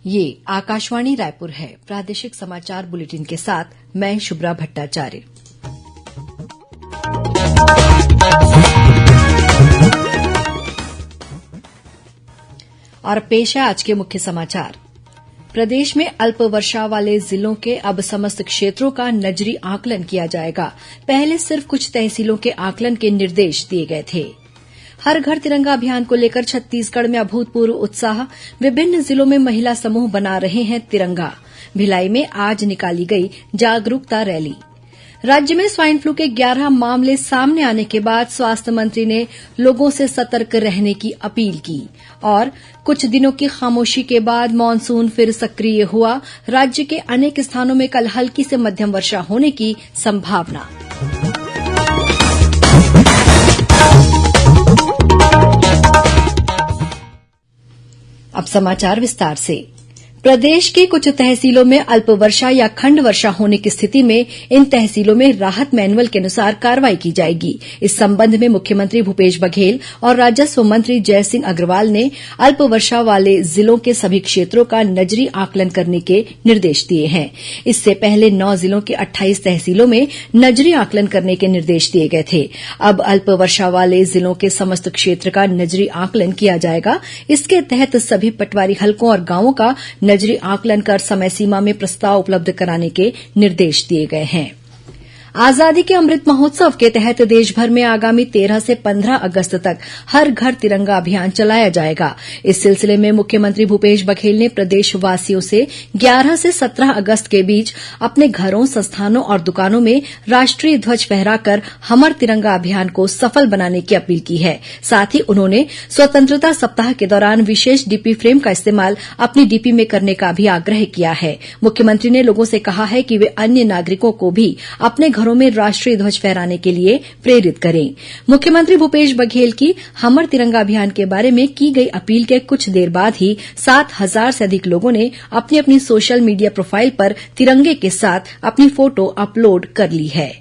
ये आकाशवाणी रायपुर है। प्रादेशिक समाचार बुलेटिन के साथ मैं शुभ्रा भट्टाचार्य। और पेश है आज के मुख्य समाचार। प्रदेश में अल्प वर्षा वाले जिलों के अब समस्त क्षेत्रों का नजरी आकलन किया जाएगा। पहले सिर्फ कुछ तहसीलों के आकलन के निर्देश दिए गए थे। हर घर तिरंगा अभियान को लेकर छत्तीसगढ़ में अभूतपूर्व उत्साह। विभिन्न जिलों में महिला समूह बना रहे हैं तिरंगा। भिलाई में आज निकाली गई जागरूकता रैली। राज्य में स्वाइन फ्लू के 11 मामले सामने आने के बाद स्वास्थ्य मंत्री ने लोगों से सतर्क रहने की अपील की। और कुछ दिनों की खामोशी के बाद मानसून फिर सक्रिय हुआ। राज्य के अनेक स्थानों में कल हल्की से मध्यम वर्षा होने की संभावना। अब समाचार विस्तार से। प्रदेश की कुछ तहसीलों में अल्प वर्षा या खंड वर्षा होने की स्थिति में इन तहसीलों में राहत मैनुअल के अनुसार कार्रवाई की जाएगी। इस संबंध में मुख्यमंत्री भूपेश बघेल और राजस्व मंत्री जयसिंह अग्रवाल ने अल्प वर्षा वाले जिलों के सभी क्षेत्रों का नजरी आकलन करने के निर्देश दिए हैं। इससे पहले 9 जिलों के 28 तहसीलों में नजरी आकलन करने के निर्देश दिए गए थे। अब अल्प वर्षा वाले जिलों के समस्त क्षेत्र का नजरी आकलन किया जाएगा। इसके तहत सभी पटवारी हलकों और गांवों का नजरी आकलन कर समय सीमा में प्रस्ताव उपलब्ध कराने के निर्देश दिए गए हैं। आजादी के अमृत महोत्सव के तहत देशभर में आगामी 13 से 15 अगस्त तक हर घर तिरंगा अभियान चलाया जाएगा। इस सिलसिले में मुख्यमंत्री भूपेश बघेल ने प्रदेशवासियों से 11 से 17 अगस्त के बीच अपने घरों, संस्थानों और दुकानों में राष्ट्रीय ध्वज फहराकर हमर तिरंगा अभियान को सफल बनाने की अपील की है। साथ ही उन्होंने स्वतंत्रता सप्ताह के दौरान विशेष डीपी फ्रेम का इस्तेमाल अपनी डीपी में करने का भी आग्रह किया है। मुख्यमंत्री ने लोगों से कहा है कि वे अन्य नागरिकों को भी अपने घरों में राष्ट्रीय ध्वज फहराने के लिए प्रेरित करें। मुख्यमंत्री भूपेश बघेल की हमर तिरंगा अभियान के बारे में की गई अपील के कुछ देर बाद ही 7,000 से अधिक लोगों ने अपनी अपनी सोशल मीडिया प्रोफाइल पर तिरंगे के साथ अपनी फोटो अपलोड कर ली है।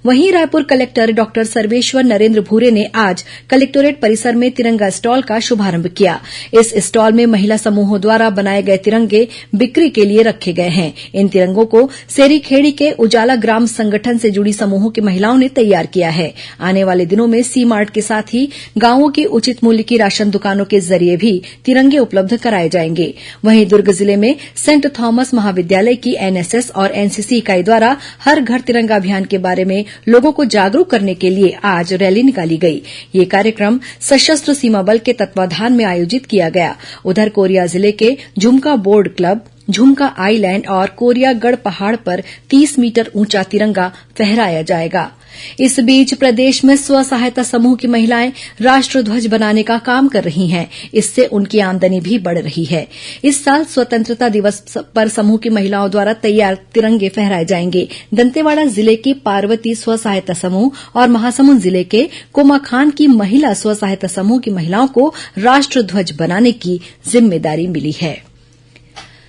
वहीं रायपुर कलेक्टर डॉ सर्वेश्वर नरेन्द्र भूरे ने आज कलेक्टोरेट परिसर में तिरंगा स्टॉल का शुभारंभ किया। इस स्टॉल में महिला समूहों द्वारा बनाए गए तिरंगे बिक्री के लिए रखे गए हैं। इन तिरंगों को सेरीखेड़ी के उजाला ग्राम संगठन से जुड़ी समूहों की महिलाओं ने तैयार किया है। आने वाले दिनों में सी मार्ट के साथ ही गांवों की उचित मूल्य की राशन दुकानों के जरिए भी तिरंगे उपलब्ध कराए जाएंगे। वहीं दुर्ग जिले में सेंट थॉमस महाविद्यालय की एनएसएस और एनसीसी इकाई द्वारा हर घर तिरंगा अभियान के बारे में लोगों को जागरूक करने के लिए आज रैली निकाली गई। ये कार्यक्रम सशस्त्र सीमा बल के तत्वाधान में आयोजित किया गया। उधर कोरिया जिले के झुमका बोर्ड क्लब, झुमका आईलैंड और कोरियागढ़ पहाड़ पर 30 मीटर ऊंचा तिरंगा फहराया जाएगा। इस बीच प्रदेश में स्व सहायता समूह की महिलाएं राष्ट्र ध्वज बनाने का काम कर रही हैं। इससे उनकी आमदनी भी बढ़ रही है। इस साल स्वतंत्रता दिवस पर समूह की महिलाओं द्वारा तैयार तिरंगे फहराए जाएंगे। दंतेवाड़ा जिले की पार्वती स्व सहायता समूह और महासमुंद जिले के कोमाखान की महिला स्व सहायता समूह की महिलाओं को राष्ट्र ध्वज बनाने की जिम्मेदारी मिली है।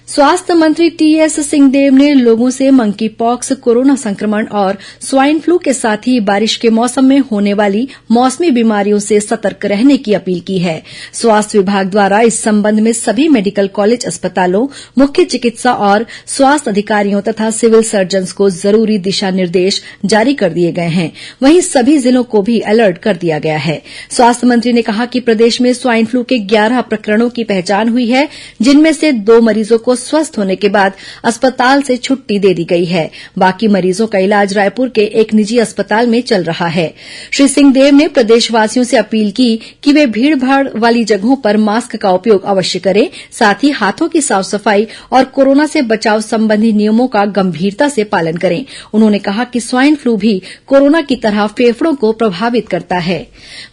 स्वास्थ्य मंत्री टीएस सिंहदेव ने लोगों से मंकी पॉक्स, कोरोना संक्रमण और स्वाइन फ्लू के साथ ही बारिश के मौसम में होने वाली मौसमी बीमारियों से सतर्क रहने की अपील की है। स्वास्थ्य विभाग द्वारा इस संबंध में सभी मेडिकल कॉलेज अस्पतालों, मुख्य चिकित्सा और स्वास्थ्य अधिकारियों तथा सिविल सर्जन्स को जरूरी दिशा निर्देश जारी कर दिए गए हैं। वहीं सभी जिलों को भी अलर्ट कर दिया गया है। स्वास्थ्य मंत्री ने कहा कि प्रदेश में स्वाइन फ्लू के 11 प्रकरणों की पहचान हुई है, जिनमें से 2 मरीजों को स्वस्थ होने के बाद अस्पताल से छुट्टी दे दी गई है। बाकी मरीजों का इलाज रायपुर के एक निजी अस्पताल में चल रहा है। श्री सिंहदेव ने प्रदेशवासियों से अपील की कि वे भीड़भाड़ वाली जगहों पर मास्क का उपयोग अवश्य करें। साथ ही हाथों की साफ सफाई और कोरोना से बचाव संबंधी नियमों का गंभीरता से पालन करें। उन्होंने कहा कि स्वाइन फ्लू भी कोरोना की तरह फेफड़ों को प्रभावित करता है।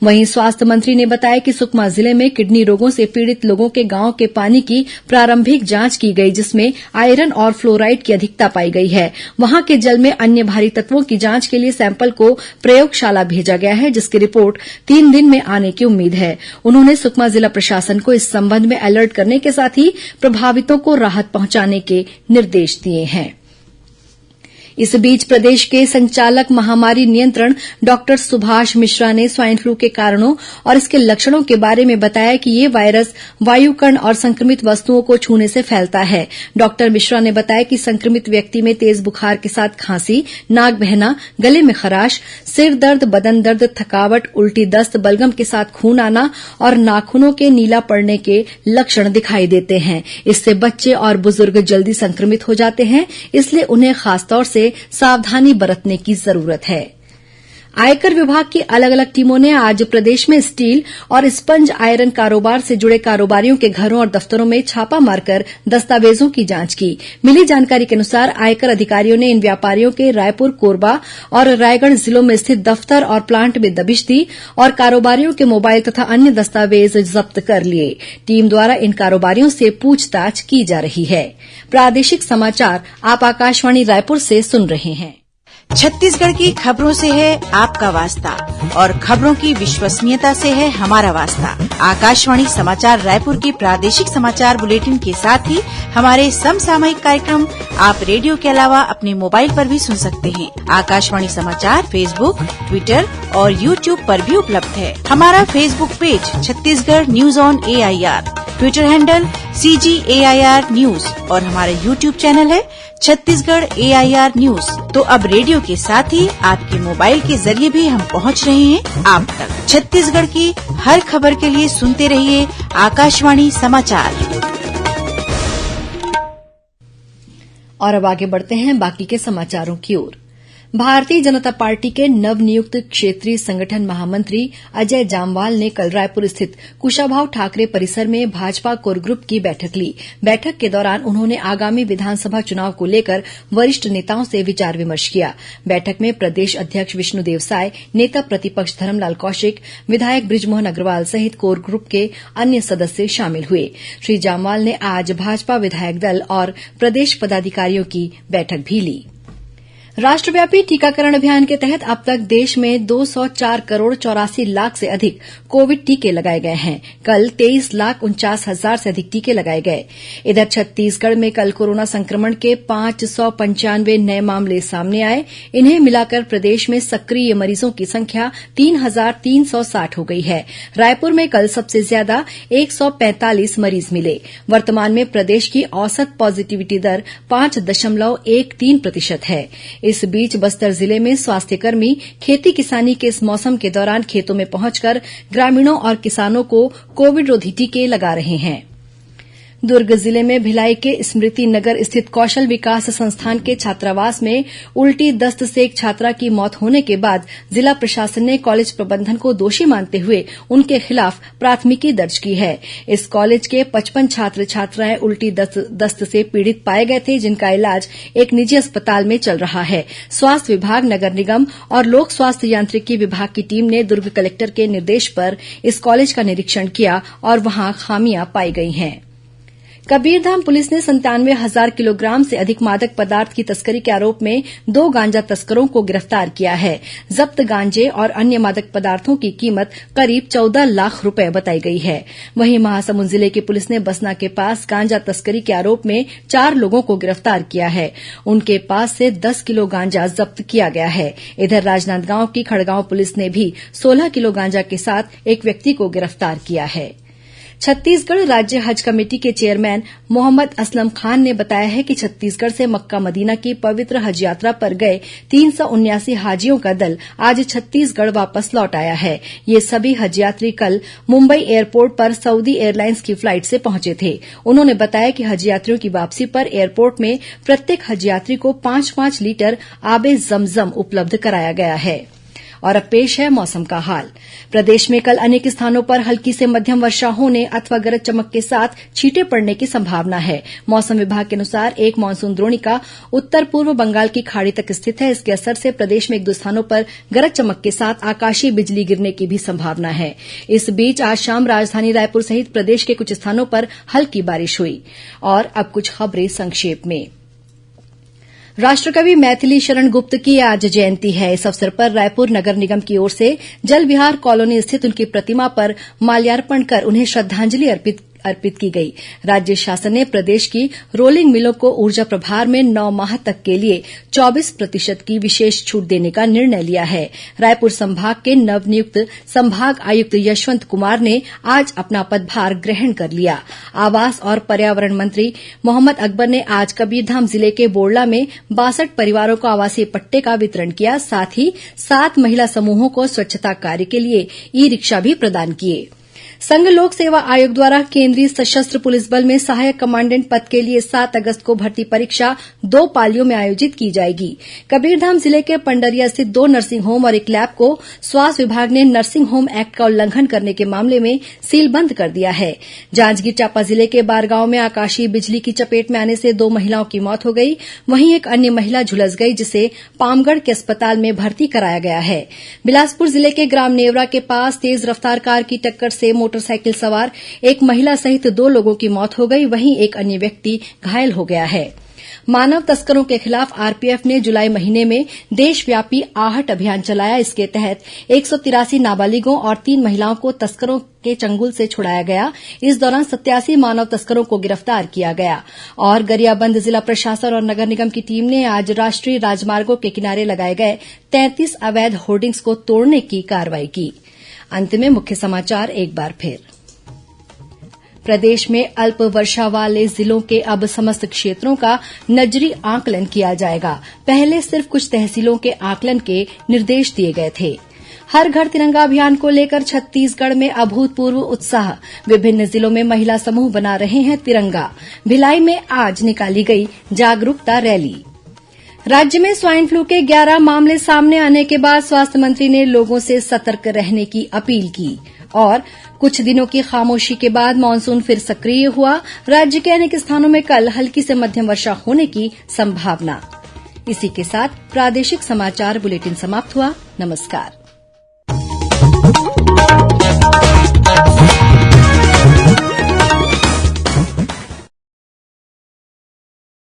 वहीं स्वास्थ्य मंत्री ने बताया कि सुकमा जिले में किडनी रोगों से पीड़ित लोगों के गांव के पानी की प्रारंभिक जांच की गई, जिसमें आयरन और फ्लोराइड की अधिकता पाई गई है। वहां के जल में अन्य भारी तत्वों की जांच के लिए सैंपल को प्रयोगशाला भेजा गया है, जिसकी रिपोर्ट 3 दिन में आने की उम्मीद है। उन्होंने सुकमा जिला प्रशासन को इस संबंध में अलर्ट करने के साथ ही प्रभावितों को राहत पहुंचाने के निर्देश दिए हैं। इस बीच प्रदेश के संचालक महामारी नियंत्रण डॉक्टर सुभाष मिश्रा ने स्वाइन फ्लू के कारणों और इसके लक्षणों के बारे में बताया कि यह वायरस वायुकण और संक्रमित वस्तुओं को छूने से फैलता है। डॉक्टर मिश्रा ने बताया कि संक्रमित व्यक्ति में तेज बुखार के साथ खांसी, नाक बहना, गले में खराश, सिर दर्द, बदन दर्द, थकावट, उल्टी, दस्त, बलगम के साथ खून आना और नाखूनों के नीला पड़ने के लक्षण दिखाई देते हैं। इससे बच्चे और बुजुर्ग जल्दी संक्रमित हो जाते हैं, इसलिए उन्हें खासतौर से सावधानी बरतने की जरूरत है। आयकर विभाग की अलग अलग टीमों ने आज प्रदेश में स्टील और स्पंज आयरन कारोबार से जुड़े कारोबारियों के घरों और दफ्तरों में छापा मारकर दस्तावेजों की जांच की। मिली जानकारी के अनुसार आयकर अधिकारियों ने इन व्यापारियों के रायपुर, कोरबा और रायगढ़ जिलों में स्थित दफ्तर और प्लांट में दबिश दी और कारोबारियों के मोबाइल तथा अन्य दस्तावेज जब्त कर लिए। टीम द्वारा इन कारोबारियों से पूछताछ की जा रही है। प्रादेशिक समाचार आप आकाशवाणी रायपुर से सुन रहे हैं। छत्तीसगढ़ की खबरों से है आपका वास्ता और खबरों की विश्वसनीयता से है हमारा वास्ता। आकाशवाणी समाचार रायपुर के प्रादेशिक समाचार बुलेटिन के साथ ही हमारे समसामयिक कार्यक्रम आप रेडियो के अलावा अपने मोबाइल पर भी सुन सकते हैं। आकाशवाणी समाचार फेसबुक, ट्विटर और यूट्यूब पर भी उपलब्ध है। हमारा Facebook page Chhattisgarh news on AIR, Twitter handle CGAIR news और हमारा यूट्यूब चैनल है छत्तीसगढ़ AIR न्यूज। तो अब रेडियो के साथ ही आपके मोबाइल के जरिए भी हम पहुंच रहे हैं आप तक। छत्तीसगढ़ की हर खबर के लिए सुनते रहिए आकाशवाणी समाचार। और अब आगे बढ़ते हैं बाकी के समाचारों की ओर। भारतीय जनता पार्टी के नवनियुक्त क्षेत्रीय संगठन महामंत्री अजय जामवाल ने कल रायपुर स्थित कुशाभाऊ ठाकरे परिसर में भाजपा कोर ग्रुप की बैठक ली। बैठक के दौरान उन्होंने आगामी विधानसभा चुनाव को लेकर वरिष्ठ नेताओं से विचार विमर्श किया। बैठक में प्रदेश अध्यक्ष विष्णुदेव साय, नेता प्रतिपक्ष धरमलाल कौशिक, विधायक बृजमोहन अग्रवाल सहित कोर ग्रुप के अन्य सदस्य शामिल हुए। श्री जामवाल ने आज भाजपा विधायक दल और प्रदेश पदाधिकारियों की बैठक भी ली। राष्ट्रव्यापी टीकाकरण अभियान के तहत अब तक देश में 204 करोड़ 84 लाख से अधिक कोविड टीके लगाए गए हैं। कल 23,49,000 से अधिक टीके लगाए गए। इधर छत्तीसगढ़ में कल कोरोना संक्रमण के 595 नए मामले सामने आए। इन्हें मिलाकर प्रदेश में सक्रिय मरीजों की संख्या 3,360 हो गई है। रायपुर में कल सबसे ज्यादा 145 मरीज मिले। वर्तमान में प्रदेश की औसत पॉजिटिविटी दर 5.13% है। इस बीच बस्तर जिले में स्वास्थ्यकर्मी खेती किसानी के इस मौसम के दौरान खेतों में पहुंचकर ग्रामीणों और किसानों को कोविड रोधी टीके लगा रहे हैं। दुर्ग जिले में भिलाई के स्मृति नगर स्थित कौशल विकास संस्थान के छात्रावास में उल्टी दस्त से एक छात्रा की मौत होने के बाद जिला प्रशासन ने कॉलेज प्रबंधन को दोषी मानते हुए उनके खिलाफ प्राथमिकी दर्ज की है। इस कॉलेज के 55 छात्र छात्राएं उल्टी दस्त से पीड़ित पाए गए थे, जिनका इलाज एक निजी अस्पताल में चल रहा है। स्वास्थ्य विभाग, नगर निगम और लोक स्वास्थ्य यांत्रिकी विभाग की टीम ने दुर्ग कलेक्टर के निर्देश पर इस कॉलेज का निरीक्षण किया और वहां खामियां पाई गई हैं। कबीरधाम पुलिस ने 97,000 किलोग्राम से अधिक मादक पदार्थ की तस्करी के आरोप में 2 गांजा तस्करों को गिरफ्तार किया है। जब्त गांजे और अन्य मादक पदार्थों की कीमत करीब 14 लाख रुपए बताई गई है। वहीं महासमुंद जिले की पुलिस ने बसना के पास गांजा तस्करी के आरोप में 4 लोगों को गिरफ्तार किया है। उनके पास से 10 किलो गांजा जब्त किया गया है। इधर राजनांदगांव की खड़गांव पुलिस ने भी 16 किलो गांजा के साथ एक व्यक्ति को गिरफ्तार किया है। छत्तीसगढ़ राज्य हज कमेटी के चेयरमैन मोहम्मद असलम खान ने बताया है कि छत्तीसगढ़ से मक्का मदीना की पवित्र हज यात्रा पर गए 379 हाजियों का दल आज छत्तीसगढ़ वापस लौट आया है। ये सभी हज यात्री कल मुंबई एयरपोर्ट पर सऊदी एयरलाइंस की फ्लाइट से पहुंचे थे। उन्होंने बताया कि हज यात्रियों की वापसी पर एयरपोर्ट में प्रत्येक हज यात्री को 5-5 लीटर आबे जमजम उपलब्ध कराया गया है। और अब पेश है मौसम का हाल। प्रदेश में कल अनेक स्थानों पर हल्की से मध्यम वर्षा होने अथवा गरज चमक के साथ छींटे पड़ने की संभावना है। मौसम विभाग के अनुसार एक मानसून द्रोणिका उत्तर पूर्व बंगाल की खाड़ी तक स्थित है। इसके असर से प्रदेश में 1-2 स्थानों पर गरज चमक के साथ आकाशीय बिजली गिरने की भी संभावना है। इस बीच आज शाम राजधानी रायपुर सहित प्रदेश के कुछ स्थानों पर हल्की बारिश हुई। और अब कुछ खबरें संक्षेप में। राष्ट्रकवि मैथिली शरण गुप्त की आज जयंती है। इस अवसर पर रायपुर नगर निगम की ओर से जल विहार कॉलोनी स्थित उनकी प्रतिमा पर माल्यार्पण कर उन्हें श्रद्धांजलि अर्पित की गई। राज्य शासन ने प्रदेश की रोलिंग मिलों को ऊर्जा प्रभार में 9 माह तक के लिए 24% की विशेष छूट देने का निर्णय लिया है। रायपुर संभाग के नवनियुक्त संभाग आयुक्त यशवंत कुमार ने आज अपना पदभार ग्रहण कर लिया। आवास और पर्यावरण मंत्री मोहम्मद अकबर ने आज कबीरधाम जिले के बोड़ला में 62 परिवारों को आवासीय पट्टे का वितरण किया। साथ ही 7 महिला समूहों को स्वच्छता कार्य के लिए ई रिक्शा भी प्रदान किए। संघ लोक सेवा आयोग द्वारा केंद्रीय सशस्त्र पुलिस बल में सहायक कमांडेंट पद के लिए 7 अगस्त को भर्ती परीक्षा 2 पालियों में आयोजित की जाएगी। कबीरधाम जिले के पंडरिया स्थित 2 नर्सिंग होम और एक लैब को स्वास्थ्य विभाग ने नर्सिंग होम एक्ट का उल्लंघन करने के मामले में सीलबंद कर दिया है। जांजगीर चांपा जिले के बारगांव में आकाशीय बिजली की चपेट में आने से 2 महिलाओं की मौत हो गई। वहीं एक अन्य महिला झुलस गई, जिसे पामगढ़ के अस्पताल में भर्ती कराया गया है। बिलासपुर जिले के ग्राम नेवरा के पास तेज रफ्तार कार की टक्कर से मोटरसाइकिल सवार एक महिला सहित 2 लोगों की मौत हो गई। वहीं एक अन्य व्यक्ति घायल हो गया है। मानव तस्करों के खिलाफ आरपीएफ ने जुलाई महीने में देशव्यापी आहट अभियान चलाया। इसके तहत 183 नाबालिगों और 3 महिलाओं को तस्करों के चंगुल से छुड़ाया गया। इस दौरान 87 मानव तस्करों को गिरफ्तार किया गया। और गरियाबंद जिला प्रशासन और नगर निगम की टीम ने आज राष्ट्रीय राजमार्गों के किनारे लगाए गए 33 अवैध होर्डिंग्स को तोड़ने की कार्रवाई की। अंत में मुख्य समाचार एक बार फिर। प्रदेश में अल्प वर्षा वाले जिलों के अब समस्त क्षेत्रों का नजरी आंकलन किया जाएगा। पहले सिर्फ कुछ तहसीलों के आंकलन के निर्देश दिए गए थे। हर घर तिरंगा अभियान को लेकर छत्तीसगढ़ में अभूतपूर्व उत्साह। विभिन्न जिलों में महिला समूह बना रहे हैं तिरंगा। भिलाई में आज निकाली गई जागरूकता रैली। राज्य में स्वाइन फ्लू के 11 मामले सामने आने के बाद स्वास्थ्य मंत्री ने लोगों से सतर्क रहने की अपील की। और कुछ दिनों की खामोशी के बाद मानसून फिर सक्रिय हुआ। राज्य के अनेक स्थानों में कल हल्की से मध्यम वर्षा होने की संभावना। इसी के साथ प्रादेशिक समाचार बुलेटिन समाप्त हुआ। नमस्कार।